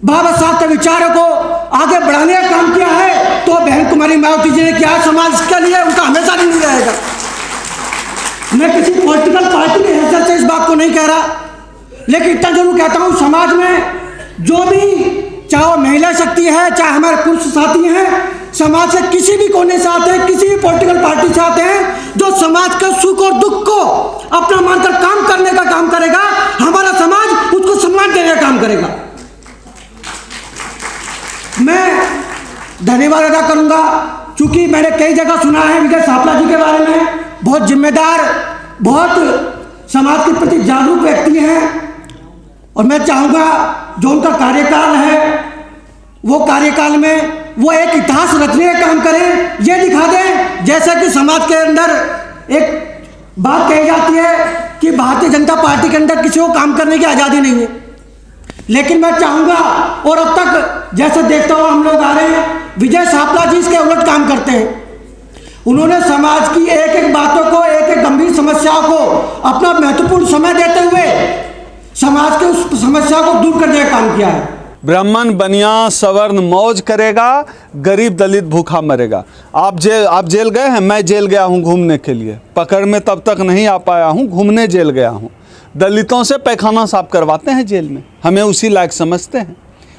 बाबा साहब के विचारों को आगे बढ़ाने का काम किया है, तो बहन कुमारी मायावती जी ने किया है समाज के लिए, उनका हमेशा नहीं रहेगा। मैं किसी पॉलिटिकल पार्टी की हैसियत से इस बात को नहीं कह रहा, लेकिन इतना जरूर कहता हूँ, समाज में जो भी, चाहे वो महिला शक्ति है, चाहे हमारे पुरुष साथी हैं, समाज के किसी भी कोने से आते हैं, किसी भी पॉलिटिकल पार्टी से आते हैं, जो समाज के सुख और दुख को अपना मानकर काम करने का काम करेगा, हमारा समाज उसको सम्मान देने का काम करेगा। मैं धन्यवाद अदा करूंगा, क्योंकि मैंने कई जगह सुना है विजय सापला जी के बारे में, बहुत जिम्मेदार, बहुत समाज के प्रति जागरूक व्यक्ति हैं, और मैं चाहूँगा जो उनका कार्यकाल है, वो कार्यकाल में वो एक इतिहास रचने का काम करें, ये दिखा दें जैसा कि समाज के अंदर एक बात कही जाती है कि भारतीय जनता पार्टी के अंदर किसी को काम करने की आज़ादी नहीं है, लेकिन मैं चाहूँगा, और अब तक जैसे देखता हूँ हम लोग आ रहे हैं, विजय सापला जी इसके उलट काम करते हैं। उन्होंने समाज की एक एक बातों को, एक एक गंभीर समस्याओं को अपना महत्वपूर्ण समय देते हुए समाज के उस समस्या को दूर करने का काम किया है। ब्राह्मण बनिया सवर्ण मौज करेगा, गरीब दलित भूखा मरेगा। आप जेल गए हैं? मैं जेल गया हूं घूमने के लिए, पकड़ में तब तक नहीं आ पाया हूं, घूमने जेल गया हूं। दलितों से पैखाना साफ करवाते हैं जेल में, हमें उसी लायक समझते हैं।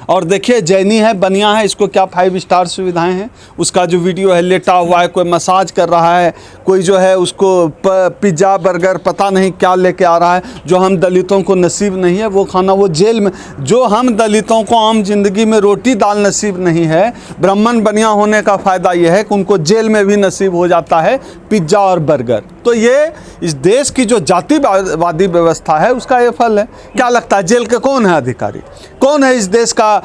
और देखिए जैनी है, बनिया है, इसको क्या 5 स्टार सुविधाएं हैं। उसका जो वीडियो है, लेटा हुआ है, कोई मसाज कर रहा है, कोई जो है उसको पिज़्ज़ा बर्गर पता नहीं क्या लेके आ रहा है, जो हम दलितों को नसीब नहीं है वो खाना, वो जेल में। जो हम दलितों को आम जिंदगी में रोटी दाल नसीब नहीं है, ब्राह्मण बनिया होने का फ़ायदा यह है कि उनको जेल में भी नसीब हो जाता है पिज़्ज़ा और बर्गर। तो ये इस देश की जो जातिवादी व्यवस्था है उसका ये फल है। क्या लगता है जेल के कौन है अधिकारी? कौन है इस देश का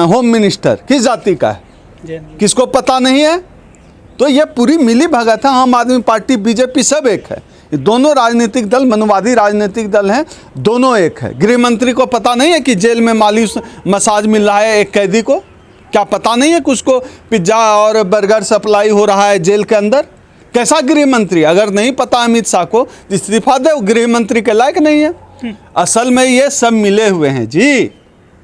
होम मिनिस्टर? किस जाति का है? किसको पता नहीं है? तो ये पूरी मिली भगत है। आम आदमी पार्टी, बीजेपी सब एक है। ये दोनों राजनीतिक दल मनुवादी राजनीतिक दल हैं, दोनों एक है। गृह मंत्री को पता नहीं है कि जेल में मालिश मसाज मिल रहा है एक कैदी को? क्या पता नहीं है कि उसको पिज्ज़ा और बर्गर सप्लाई हो रहा है जेल के अंदर? कैसा गृह मंत्री? अगर नहीं पता अमित शाह को इस्तीफा दे, वो गृह मंत्री के लायक नहीं है। असल में ये सब मिले हुए हैं जी,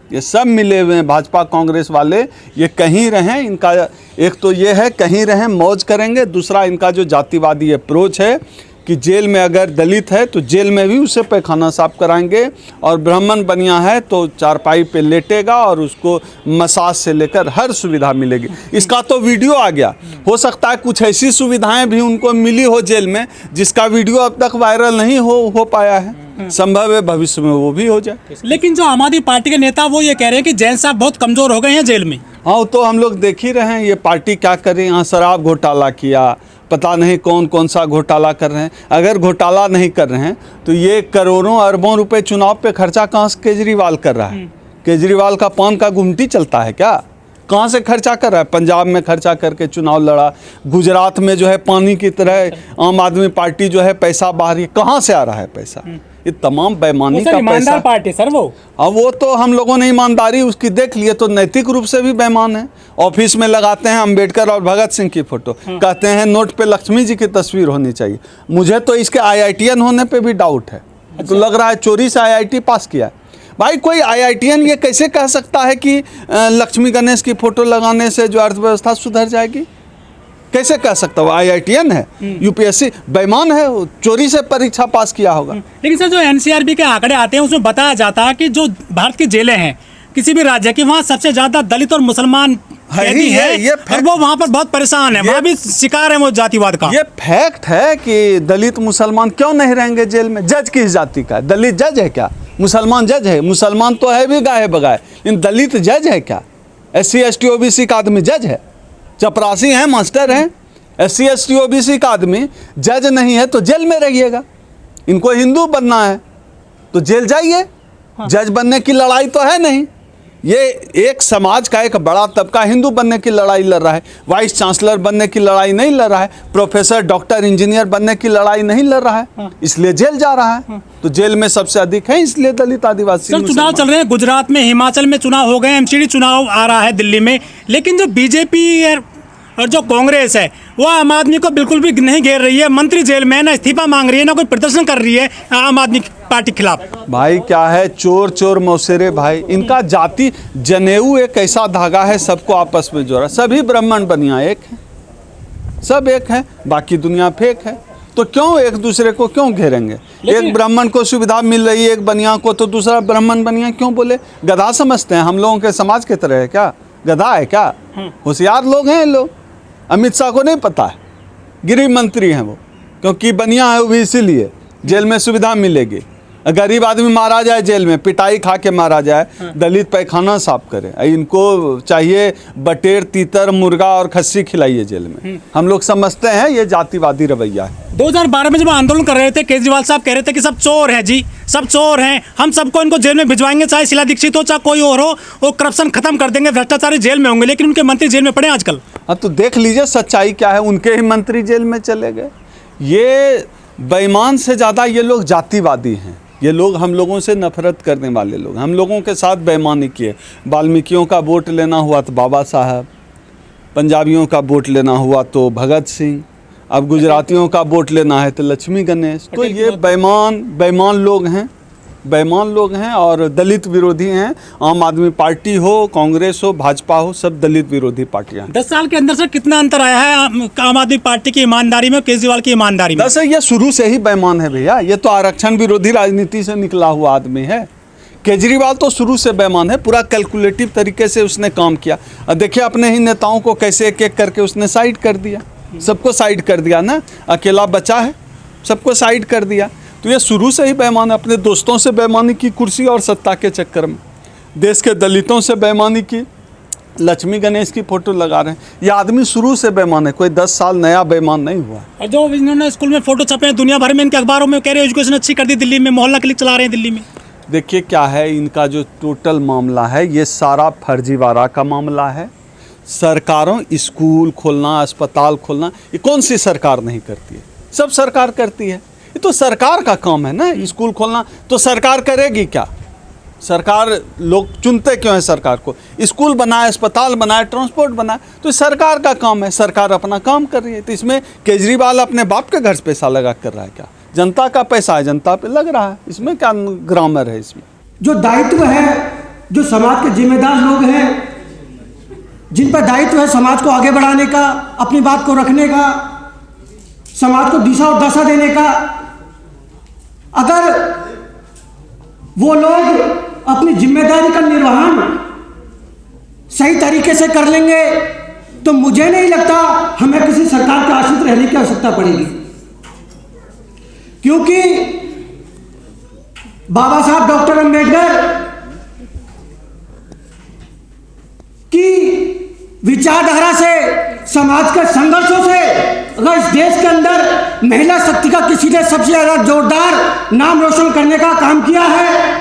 ये सब मिले हुए हैं। भाजपा कांग्रेस वाले ये कहीं रहें, इनका एक तो ये है कहीं रहें मौज करेंगे, दूसरा इनका जो जातिवादी अप्रोच है कि जेल में अगर दलित है तो जेल में भी उसे पैखाना साफ कराएंगे, और ब्राह्मण बनिया है तो चारपाई पे लेटेगा और उसको मसाज से लेकर हर सुविधा मिलेगी। इसका तो वीडियो आ गया, हो सकता है कुछ ऐसी सुविधाएं भी उनको मिली हो जेल में जिसका वीडियो अब तक वायरल नहीं हो पाया है। संभव है भविष्य में वो भी हो जाए। लेकिन जो आम आदमी पार्टी के नेता वो ये कह रहे हैं कि जैन साहब बहुत कमजोर हो गए हैं जेल में। हाँ, तो हम लोग देख ही रहे हैं ये पार्टी क्या कर रही है। यहाँ शराब घोटाला किया, पता नहीं कौन कौन सा घोटाला कर रहे हैं। अगर घोटाला नहीं कर रहे हैं तो ये करोड़ों अरबों रुपए चुनाव पे खर्चा कहाँ से केजरीवाल कर रहा है? केजरीवाल का पान का गुमटी चलता है क्या? कहाँ से खर्चा कर रहा है? पंजाब में खर्चा करके चुनाव लड़ा, गुजरात में जो है पानी की तरह आम आदमी पार्टी जो है पैसा बाहर, कहाँ से आ रहा है पैसा? ये तमाम बेईमानी का पैसा। पार्टी सर वो, अब वो तो हम लोगों ने ईमानदारी उसकी देख लिए, तो नैतिक रूप से भी बेईमान है। ऑफिस में लगाते हैं अंबेडकर और भगत सिंह की फोटो, कहते हैं नोट पे लक्ष्मी जी की तस्वीर होनी चाहिए। मुझे तो इसके IITN होने पे भी डाउट है। तो लग रहा है चोरी से IIT पास किया है। भाई कोई IITN ये कैसे कह सकता है कि लक्ष्मी गणेश की फोटो लगाने से जो अर्थव्यवस्था सुधर जाएगी? कैसे कह सकता हो? IITN है, UPSC बेईमान है, चोरी से परीक्षा पास किया होगा। लेकिन सर जो NCRB के आंकड़े आते हैं उसमें बताया जाता है कि जो भारत की जेलें हैं किसी भी राज्य की, वहाँ सबसे ज्यादा दलित और मुसलमान कैदी है, और वो वहाँ पर बहुत परेशान है, वहाँ भी शिकार है वो जातिवाद का। ये फैक्ट है कि दलित मुसलमान क्यों नहीं रहेंगे जेल में? जज किस जाति का है? दलित जज है क्या? मुसलमान जज है? मुसलमान तो है भी गाहे बगाए, लेकिन दलित जज है क्या? SC ST OBC का आदमी जज है? चपरासी हैं, मास्टर हैं। SC ST OBC का आदमी जज नहीं है तो जेल में रहिएगा। इनको हिंदू बनना है तो जेल जाइए। जज बनने की लड़ाई तो है नहीं। ये एक समाज का एक बड़ा तबका हिंदू बनने की लड़ाई लड़ रहा है, वाइस चांसलर बनने की लड़ाई नहीं लड़ रहा है, प्रोफेसर डॉक्टर इंजीनियर बनने की लड़ाई नहीं लड़ रहा है, इसलिए जेल जा रहा है। तो जेल में सबसे अधिक है इसलिए दलित आदिवासी। सर चुनाव चल रहे हैं, गुजरात में, हिमाचल में चुनाव हो गए, MCD चुनाव आ रहा है दिल्ली में, लेकिन जो बीजेपी और जो कांग्रेस है वो आम आदमी को बिल्कुल भी नहीं घेर रही है। मंत्री जेल में है, ना इस्तीफा मांग रही है, ना कोई प्रदर्शन कर रही है आम आदमी पार्टी के खिलाफ। भाई क्या है, चोर चोर मौसेरे भाई, इनका जाति जनेऊ एक ऐसा धागा है सबको आपस में जोड़ा। सभी ब्राह्मण बनिया एक है, सब एक है, बाकी दुनिया फेक है। तो क्यों एक दूसरे को क्यों घेरेंगे? एक ब्राह्मण को सुविधा मिल रही है एक बनिया को, तो दूसरा ब्राह्मण बनिया क्यों बोले? गधा समझते हैं हम लोगों के समाज के तरह है क्या? गधा है क्या? होशियार लोग हैं लोग। अमित शाह को नहीं पता है, गृह मंत्री हैं वो, क्योंकि बनिया है वो भी इसीलिए जेल में सुविधा मिलेगी। गरीब आदमी मारा जाए जेल में, पिटाई खा के मारा जाए, दलित पैखाना साफ करे, इनको चाहिए बटेर तीतर मुर्गा और खस्सी खिलाइए जेल में। हम लोग समझते हैं ये जातिवादी रवैया है। 2012 में जब आंदोलन कर रहे थे, केजरीवाल साहब कह रहे थे कि सब चोर हैं जी, सब चोर हैं, हम सबको इनको जेल में भिजवाएंगे, चाहे शीला दीक्षित हो चाहे कोई और हो, वो करप्शन खत्म कर देंगे, भ्रष्टाचारी जेल में होंगे। लेकिन उनके मंत्री जेल में पड़े आजकल। अब तो देख लीजिए सच्चाई क्या है, उनके ही मंत्री जेल में चले गए। ये बेईमान से ज़्यादा ये लोग जातिवादी हैं। ये लोग हम लोगों से नफरत करने वाले लोग, हम लोगों के साथ बेईमानी किए। वाल्मीकियों का वोट लेना हुआ तो बाबा साहब, पंजाबियों का वोट लेना हुआ तो भगत सिंह, अब गुजरातियों का वोट लेना है तो लक्ष्मी गणेश। तो ये बेईमान लोग हैं, बेईमान लोग हैं और दलित विरोधी हैं। आम आदमी पार्टी हो, कांग्रेस हो, भाजपा हो, सब दलित विरोधी पार्टियां हैं। 10 साल के अंदर से कितना अंतर आया है आम आदमी पार्टी की ईमानदारी में, केजरीवाल की ईमानदारी में? दरअसल ये शुरू से ही बेईमान है भैया, ये तो आरक्षण विरोधी राजनीति से निकला हुआ आदमी है। केजरीवाल तो शुरू से बेईमान है, पूरा कैलकुलेटिव तरीके से उसने काम किया। और देखिए अपने ही नेताओं को कैसे एक एक करके उसने साइड कर दिया, सबको साइड कर दिया ना, अकेला बचा है, सबको साइड कर दिया। तो ये शुरू से ही बेईमान है, अपने दोस्तों से बेईमानी की कुर्सी और सत्ता के चक्कर में, देश के दलितों से बेईमानी की, लक्ष्मी गणेश की फोटो लगा रहे हैं। ये आदमी शुरू से बेईमान है, कोई 10 साल नया बेईमान नहीं हुआ। और जो इन्होंने स्कूल में फोटो छपे हैं दुनिया भर में, इनके अखबारों में कह रहे हैं एजुकेशन अच्छी कर दी दिल्ली में, मोहल्ला क्लिनिक चला रहे हैं दिल्ली में। देखिए क्या है, इनका जो टोटल मामला है ये सारा फर्जीवाड़ा का मामला है। सरकारों स्कूल खोलना, अस्पताल खोलना, ये कौन सी सरकार नहीं करती है? सब सरकार करती है। ये तो सरकार का काम है ना, स्कूल खोलना। तो सरकार करेगी क्या? सरकार, लोग चुनते क्यों है सरकार को? स्कूल बनाए, अस्पताल बनाए, ट्रांसपोर्ट बनाए, तो सरकार का काम है। सरकार अपना काम कर रही है। तो इसमें केजरीवाल अपने बाप के घर से पैसा लगा कर रहा है क्या? जनता का पैसा है, जनता पे लग रहा है, इसमें क्या ग्रामर है? इसमें जो दायित्व है, जो समाज के जिम्मेदार लोग हैं, जिन पर दायित्व है समाज को आगे बढ़ाने का, अपनी बात को रखने का, समाज को दिशा और दशा देने का, अगर वो लोग अपनी जिम्मेदारी का निर्वहन सही तरीके से कर लेंगे तो मुझे नहीं लगता हमें किसी सरकार के आश्रित रहने की आवश्यकता पड़ेगी। क्योंकि बाबा साहब डॉक्टर अम्बेडकर की विचारधारा से, समाज के संघर्षों से, अगर इस देश के अंदर महिला शक्ति का किसी ने सबसे ज्यादा जोरदार नाम रोशन करने का काम किया है